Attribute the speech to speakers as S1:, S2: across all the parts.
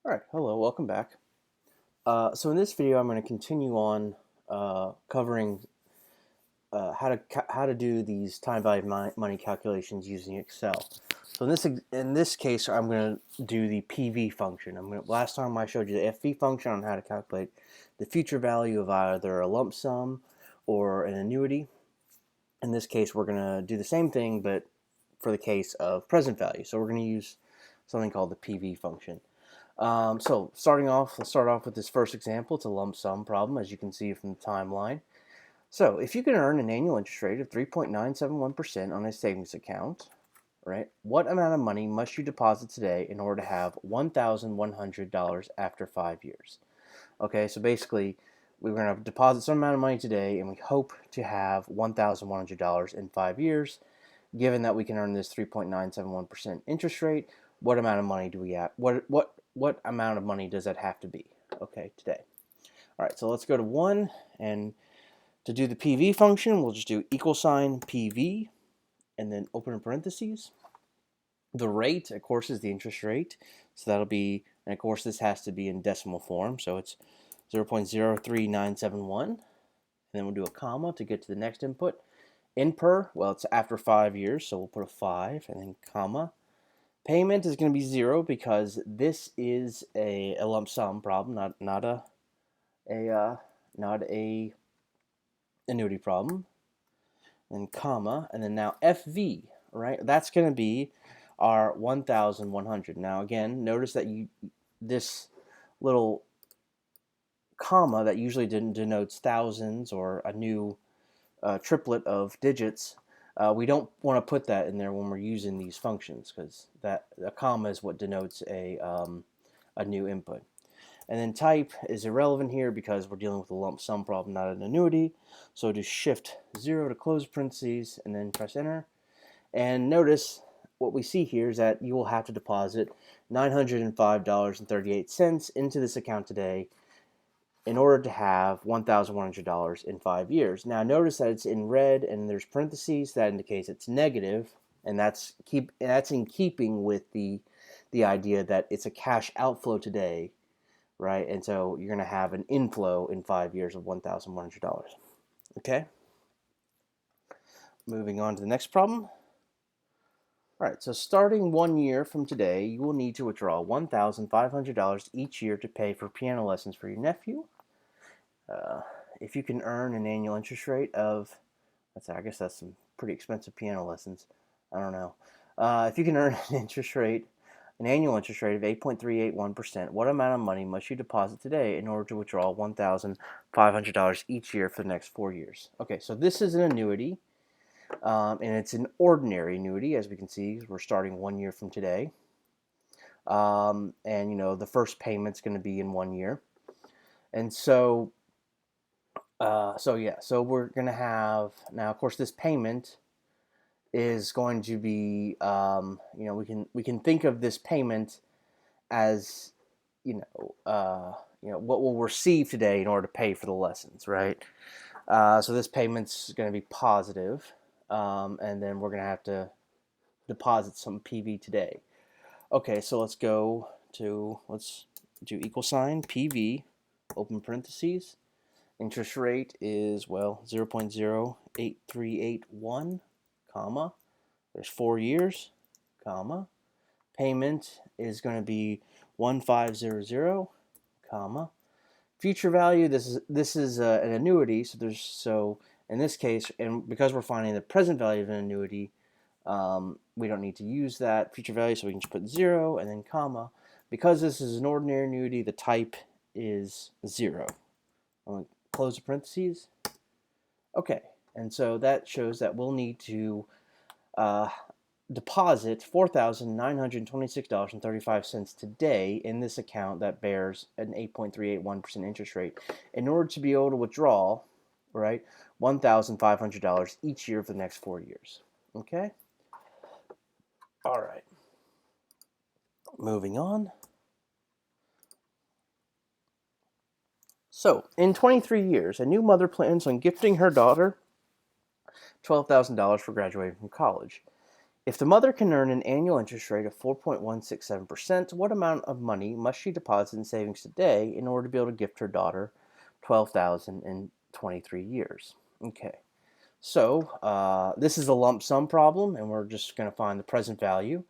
S1: All right, hello, welcome back. So in this video, I'm going to continue on covering how to do these time value of money calculations using Excel. So in this case, I'm going to do the PV function. Last time I showed you the FV function on how to calculate the future value of either a lump sum or an annuity. In this case, we're going to do the same thing, but for the case of present value. So we're going to use something called the PV function. So let's start off with this first example. It's a lump sum problem, as you can see from the timeline. So if you can earn an annual interest rate of 3.971% on a savings account, right, what amount of money must you deposit today in order to have $1,100 after 5 years? Okay, so basically, we're going to deposit some amount of money today, and we hope to have $1,100 in 5 years. Given that we can earn this 3.971% interest rate, what amount of money do we have? What amount of money does that have to be? Okay, today. All right, so let's go to 1, and to do the PV function, we'll just do equal sign PV, and then open parentheses. The rate, of course, is the interest rate, so that'll be, and of course, this has to be in decimal form, so it's 0.03971, and then we'll do a comma to get to the next input. In per, well, it's after 5 years, so we'll put a 5 and then comma. Payment is going to be 0 because this is a lump sum problem, not a annuity problem. And comma, and then now FV, right? That's going to be our 1,100. Now again, notice that this little comma that usually denotes thousands or a new triplet of digits, we don't want to put that in there when we're using these functions because that a comma is what denotes a new input. And then type is irrelevant here because we're dealing with a lump sum problem, not an annuity. So do shift 0 to close parentheses and then press enter. And notice what we see here is that you will have to deposit $905.38 into this account today in order to have $1,100 in 5 years. Now notice that it's in red and there's parentheses that indicates it's negative, and that's in keeping with the idea that it's a cash outflow today, right? And so you're going to have an inflow in 5 years of $1,100. Okay? Moving on to the next problem. All right, so starting 1 year from today, you will need to withdraw $1,500 each year to pay for piano lessons for your nephew. If you can earn an annual interest rate of, I guess that's some pretty expensive piano lessons. I don't know. If you can earn an annual interest rate of 8.381%, what amount of money must you deposit today in order to withdraw $1,500 each year for the next 4 years? Okay, so this is an annuity, and it's an ordinary annuity, as we can see. We're starting 1 year from today. And, the first payment's going to be in 1 year. And so so we're going to have, now, of course, this payment is going to be, we can think of this payment as, what we'll receive today in order to pay for the lessons, right? So this payment's going to be positive, and then we're going to have to deposit some PV today. Okay, so let's do equal sign PV, open parentheses. Interest rate is, 0.08381, comma. There's 4 years, comma. Payment is going to be 1,500, comma. Future value, this is an annuity, so in this case, and because we're finding the present value of an annuity, we don't need to use that future value, so we can just put 0 and then comma. Because this is an ordinary annuity, the type is 0. I'm going to close the parentheses. Okay, and so that shows that we'll need to deposit $4,926.35 today in this account that bears an 8.381% interest rate in order to be able to withdraw, right, $1,500 each year for the next 4 years. Okay? All right. Moving on. So, in 23 years, a new mother plans on gifting her daughter $12,000 for graduating from college. If the mother can earn an annual interest rate of 4.167%, what amount of money must she deposit in savings today in order to be able to gift her daughter $12,000 in 23 years? Okay, so this is a lump sum problem, and we're just going to find the present value.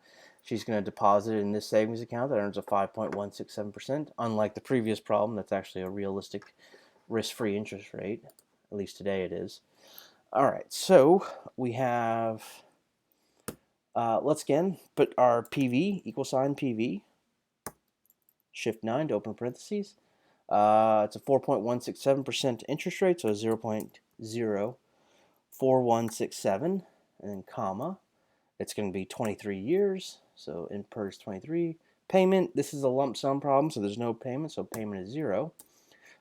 S1: She's going to deposit it in this savings account that earns a 5.167%, unlike the previous problem that's actually a realistic risk-free interest rate. At least today it is. All right, so we have, let's again put our PV, equal sign PV, shift 9 to open parentheses. It's a 4.167% interest rate, so 0.04167, and then comma. It's going to be 23 years, so in PERS 23. Payment, this is a lump sum problem, so there's no payment, so payment is 0,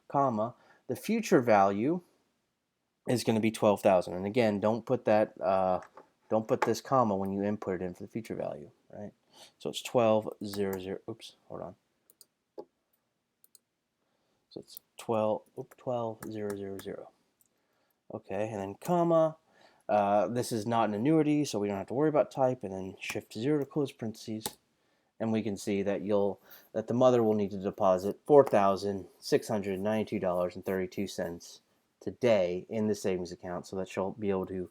S1: comma. The future value is going to be 12,000, and again, don't put that, don't put this comma when you input it in for the future value, right? So it's 12,000. Oops, hold on. So it's 12,000. Okay, and then comma. This is not an annuity, so we don't have to worry about type, and then shift 0 to close parentheses. And we can see that the mother will need to deposit $4,692.32 today in the savings account, so that she'll be able to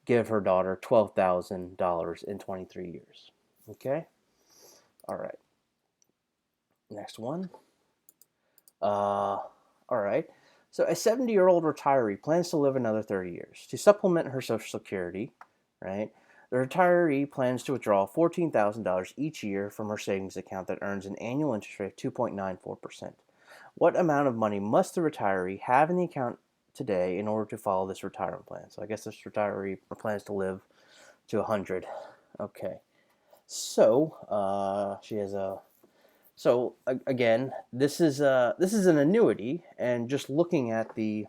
S1: give her daughter $12,000 in 23 years. Okay? All right. Next one. All right. So a 70-year-old retiree plans to live another 30 years. To supplement her Social Security, right, the retiree plans to withdraw $14,000 each year from her savings account that earns an annual interest rate of 2.94%. What amount of money must the retiree have in the account today in order to follow this retirement plan? So I guess this retiree plans to live to 100. Okay. So she has a. So again, this is an annuity, and just looking at the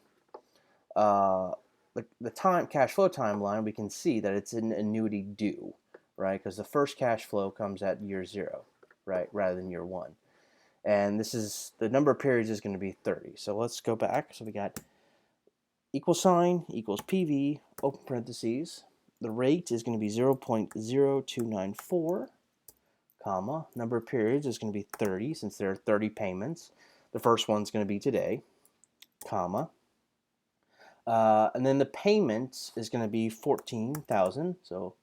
S1: time cash flow timeline, we can see that it's an annuity due, right? Because the first cash flow comes at year 0, right, rather than year 1. And this is the number of periods is going to be 30. So let's go back. So we got equal sign equals PV, open parentheses. The rate is going to be 0.0294, comma. Number of periods is going to be 30 since there are 30 payments. The first one's going to be today, comma. And then the payment is going to be 14,000. So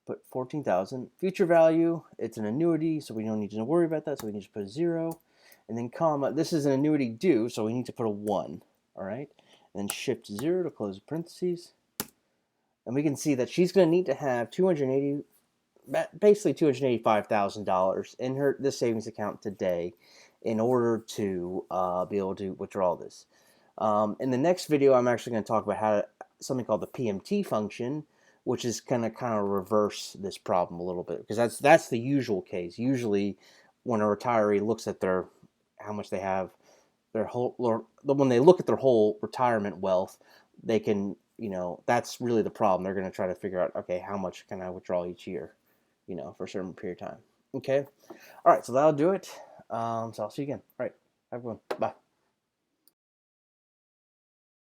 S1: put 14,000. Future value, it's an annuity, so we don't need to worry about that. So we can just put a 0. And then comma, this is an annuity due, so we need to put a 1. All right. And then shift 0 to close parentheses. And we can see that she's going to need to have basically $285,000 in this savings account today in order to be able to withdraw this. In the next video, I'm actually going to talk about something called the PMT function, which is going to kind of reverse this problem a little bit, because that's the usual case. Usually, when a retiree looks at how much they have, when they look at their whole retirement wealth, they can, that's really the problem. They're going to try to figure out, okay, how much can I withdraw each year, for a certain period of time. Okay, all right, so that'll do it. So I'll see you again. All right, have a good one. Bye.